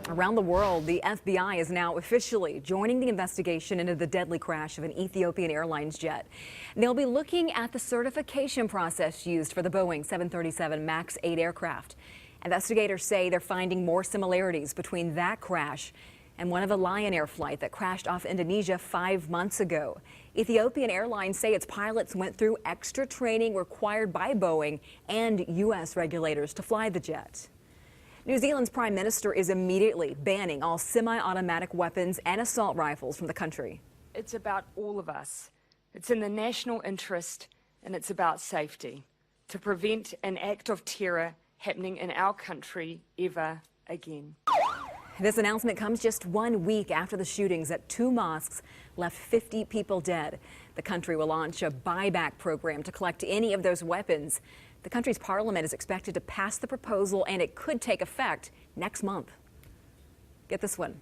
Around the world, the FBI is now officially joining the investigation into the deadly crash of an Ethiopian Airlines jet. They'll be looking at the certification process used for the Boeing 737 MAX 8 aircraft. Investigators say they're finding more similarities between that crash and one of a Lion Air flight that crashed off Indonesia 5 months ago. Ethiopian Airlines say its pilots went through extra training required by Boeing and U.S. regulators to fly the jet. New Zealand's Prime Minister is immediately banning all semi-automatic weapons and assault rifles from the country. It's about all of us. It's in the national interest, and it's about safety, to prevent an act of terror happening in our country ever again. This announcement comes just 1 week after the shootings at 2 mosques left 50 people dead. The country will launch a buyback program to collect any of those weapons. The country's parliament is expected to pass the proposal, and it could take effect next month. Get this one.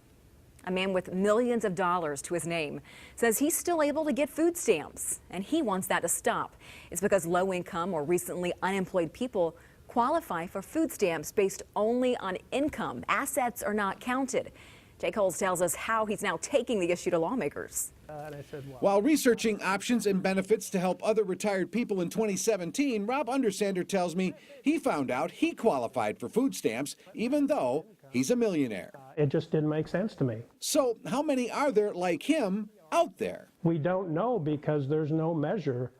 A man with millions of dollars to his name says he's still able to get food stamps, and he wants that to stop. It's because low-income or recently unemployed people qualify for food stamps based only on income. Assets are not counted. Jay Coles tells us how he's now taking the issue to lawmakers. While researching options and benefits to help other retired people in 2017, Rob Undersander tells me he found out he qualified for food stamps even though he's a millionaire. It just didn't make sense to me. So how many are there like him out there? We don't know because there's no measure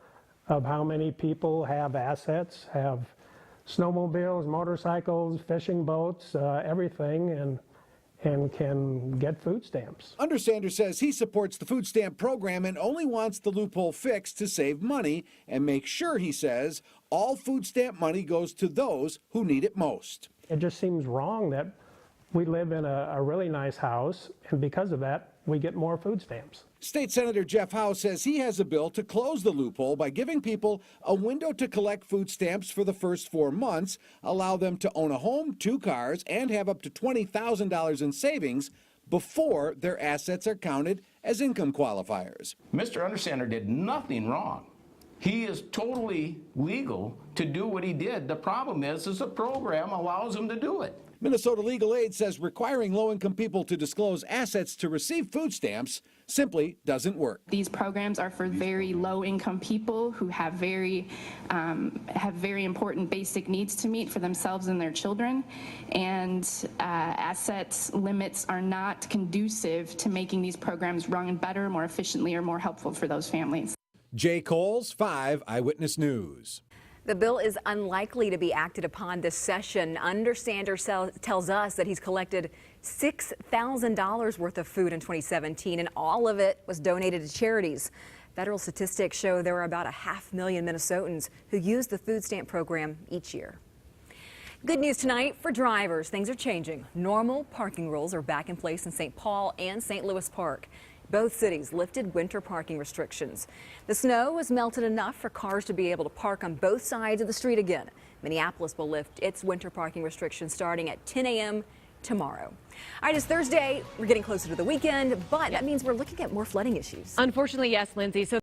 of how many people have assets, have snowmobiles, motorcycles, fishing boats, everything, and can get food stamps. Undersander says he supports the food stamp program and only wants the loophole fixed to save money and make sure, he says, all food stamp money goes to those who need it most. It just seems wrong that we live in a really nice house, and because of that, we get more food stamps. State Senator Jeff Howe says he has a bill to close the loophole by giving people a window to collect food stamps for the first 4 months, allow them to own a home, 2 cars, and have up to $20,000 in savings before their assets are counted as income qualifiers. Mr. Undersander did nothing wrong. He is totally legal to do what he did. The problem is the program allows him to do it. Minnesota Legal Aid says requiring low-income people to disclose assets to receive food stamps simply doesn't work. These programs are for very low-income people who have very important basic needs to meet for themselves and their children, and asset limits are not conducive to making these programs run better, more efficiently, or more helpful for those families. Jay Coles, 5 Eyewitness News. The bill is unlikely to be acted upon this session. Undersander tells us that he's collected $6,000 worth of food in 2017, and all of it was donated to charities. Federal statistics show there are about 500,000 Minnesotans who use the food stamp program each year. Good news tonight for drivers. Things are changing. Normal parking rules are back in place in St. Paul and St. Louis Park. Both cities lifted winter parking restrictions. The snow has melted enough for cars to be able to park on both sides of the street again. Minneapolis will lift its winter parking restrictions starting at 10 a.m. tomorrow. All right, it's Thursday. We're getting closer to the weekend, but that means we're looking at more flooding issues. Unfortunately, yes, Lindsay. So